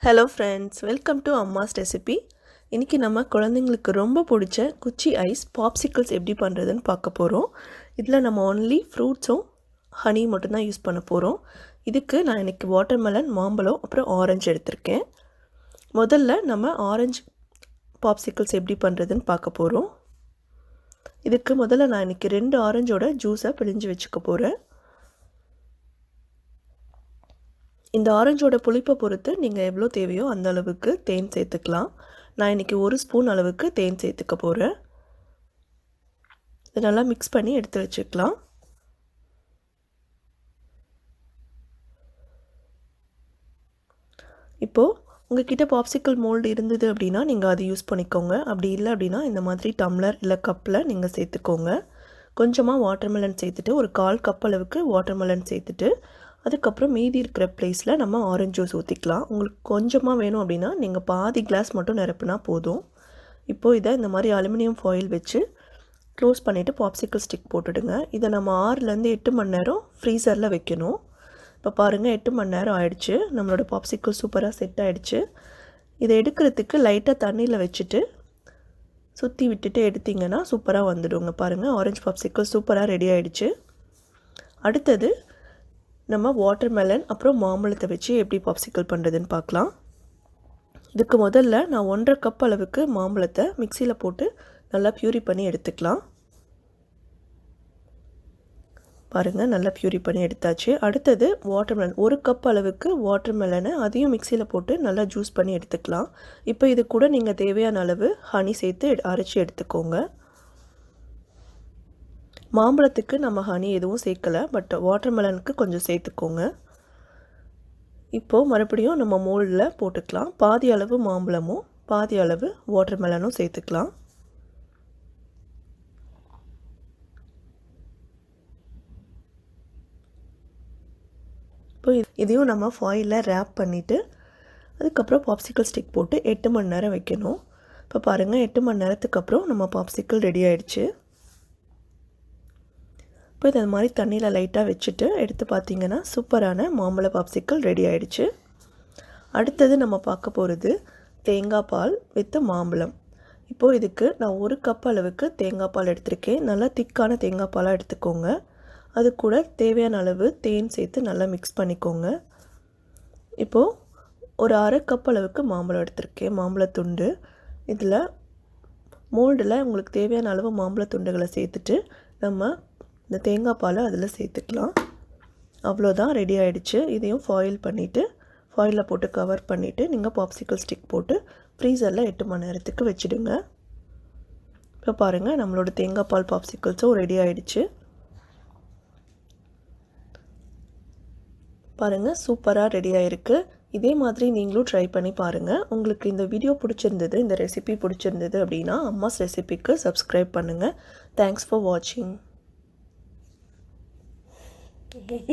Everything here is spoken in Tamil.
Hello friends, welcome to Amma's Recipe. இன்னைக்கு நம்ம குழந்தைங்களுக்கு ரொம்ப பிடிச்ச குச்சி ஐஸ் பாப்சிக்கிள்ஸ் எப்படி பண்றதுன்னு பார்க்க போறோம். இதுல நம்ம only ஃப்ரூட்ஸும் ஹனி மட்டும் தான் யூஸ் பண்ண போறோம். இதுக்கு நான் இன்னைக்கு வாட்டர்மெலன், மாம்பழம் அப்புறம் ஆரஞ்சு எடுத்துர்க்கேன். முதல்ல நம்ம ஆரஞ்சு பாப்சிக்கிள்ஸ் எப்படி பண்றதுன்னு பார்க்க போறோம். இதுக்கு முதல்ல நான் இன்னைக்கு 2 ஆரஞ்சோட ஜூஸை பிழிஞ்சு வெச்சுக்க போறேன். இந்த ஆரஞ்சோட புளிப்பை பொறுத்து நீங்கள் எவ்வளோ தேவையோ அந்த அளவுக்கு தேன் சேர்த்துக்கலாம். நான் இன்றைக்கி 1 ஸ்பூன் அளவுக்கு தேன் சேர்த்துக்க போகிறேன். இதை நல்லா மிக்ஸ் பண்ணி எடுத்து வச்சுக்கலாம். இப்போது உங்ககிட்ட பாப்சிக்கல் மோல்டு இருந்தது அப்படின்னா நீங்கள் அதை யூஸ் பண்ணிக்கோங்க. அப்படி இல்லை அப்படின்னா இந்த மாதிரி டம்ளர் இல்லை கப்பில் நீங்கள் சேர்த்துக்கோங்க. கொஞ்சமாக வாட்டர்மெலன் சேர்த்துட்டு ஒரு 1/4 கப் அளவுக்கு வாட்டர்மெலன் சேர்த்துட்டு அதுக்கப்புறம் மீதி இருக்கிற ப்ளேஸில் நம்ம ஆரஞ்சு ஜூஸ் ஊற்றிக்கலாம். உங்களுக்கு கொஞ்சமாக வேணும் அப்படின்னா நீங்கள் பாதி கிளாஸ் மட்டும் நிரப்புனா போதும். இப்போது இதை இந்த மாதிரி அலுமினியம் ஃபாயில் வச்சு க்ளோஸ் பண்ணிவிட்டு பாப்சிக்கல் ஸ்டிக் போட்டுடுங்க. இதை நம்ம 6லேருந்து 8 மணி நேரம் ஃப்ரீசரில் வைக்கணும். இப்போ பாருங்கள் 8 மணி நேரம் ஆயிடுச்சு. நம்மளோட பாப்சிக்கல் சூப்பராக செட் ஆகிடுச்சு. இதை எடுக்கிறதுக்கு லைட்டாக தண்ணியில் வச்சுட்டு சுற்றி விட்டுட்டு எடுத்திங்கன்னா சூப்பராக வந்துடுங்க. பாருங்கள் ஆரஞ்சு பாப்சிக்கல் சூப்பராக ரெடி ஆகிடுச்சு. அடுத்தது நம்ம வாட்டர்மெலன் அப்புறம் மாம்பழத்தை வச்சு எப்படி பாப்சிக்கல் பண்ணுறதுன்னு பார்க்கலாம். இதுக்கு முதல்ல நான் 1/2 கப் அளவுக்கு மாம்பழத்தை மிக்சியில் போட்டு நல்லா பியூரி பண்ணி எடுத்துக்கலாம். பாருங்கள் நல்லா பியூரி பண்ணி எடுத்தாச்சு. அடுத்தது வாட்டர்மெலன் 1 கப் அளவுக்கு வாட்டர்மெலனை அதையும் மிக்சியில் போட்டு நல்லா ஜூஸ் பண்ணி எடுத்துக்கலாம். இப்போ இது கூட நீங்கள் தேவையான அளவு ஹனி சேர்த்து அரைச்சி எடுத்துக்கோங்க. மாம்பழத்துக்கு நம்ம ஹனி எதுவும் சேர்க்கலை, பட் வாட்டர்மெலனுக்கு கொஞ்சம் சேர்த்துக்கோங்க. இப்போது மறுபடியும் நம்ம மோல்டில் போட்டுக்கலாம். பாதி அளவு மாம்பழமும் பாதி அளவு வாட்டர்மெலனும் சேர்த்துக்கலாம். இப்போ இதையும் நம்ம ஃபாயிலில் ரேப் பண்ணிவிட்டு அதுக்கப்புறம் பாப்சிக்கல் ஸ்டிக் போட்டு 8 மணி நேரம் வைக்கணும். இப்போ பாருங்கள் 8 மணி நேரத்துக்கு அப்புறம் நம்ம பாப்சிக்கல் ரெடி ஆகிடுச்சு. இப்போ இது மாதிரி தண்ணியில் லைட்டாக வச்சுட்டு எடுத்து பார்த்திங்கன்னா சூப்பரான மாம்பழ பாப்சிக்கல் ரெடி ஆகிடுச்சு. அடுத்தது நம்ம பார்க்க போகிறது தேங்காய் பால் வித் மாம்பழம். இப்போது இதுக்கு நான் 1 கப் அளவுக்கு தேங்காய் பால் எடுத்திருக்கேன். நல்லா திக்கான தேங்காய் பாலாக எடுத்துக்கோங்க. அது கூட தேவையான அளவு தேன் சேர்த்து நல்லா மிக்ஸ் பண்ணிக்கோங்க. இப்போது ஒரு 1/2 கப் அளவுக்கு மாம்பழம் எடுத்திருக்கேன், மாம்பழத்துண்டு. இதில் மோல்டில் உங்களுக்கு தேவையான அளவு மாம்பழ துண்டுகளை சேர்த்துட்டு நம்ம இந்த தேங்காய் பாலை அதில் சேர்த்துக்கலாம். அவ்வளோதான், ரெடி ஆகிடுச்சு. இதையும் ஃபாயில் பண்ணிவிட்டு ஃபாயிலில் போட்டு கவர் பண்ணிவிட்டு நீங்கள் பாப்சிக்கல் ஸ்டிக் போட்டு ஃப்ரீசரில் 8 மணி நேரத்துக்கு வச்சுடுங்க. இப்போ பாருங்கள் நம்மளோட தேங்காய் பால் பாப்சிக்கல்ஸும் ரெடி ஆகிடுச்சு. பாருங்கள் சூப்பராக ரெடி ஆகிருக்கு. இதே மாதிரி நீங்களும் ட்ரை பண்ணி பாருங்கள். உங்களுக்கு இந்த வீடியோ பிடிச்சிருந்தது, இந்த ரெசிபி பிடிச்சிருந்தது அப்படின்னா அம்மாஸ் ரெசிபிக்கு சப்ஸ்கிரைப் பண்ணுங்கள். தேங்க்ஸ் ஃபார் வாட்சிங்.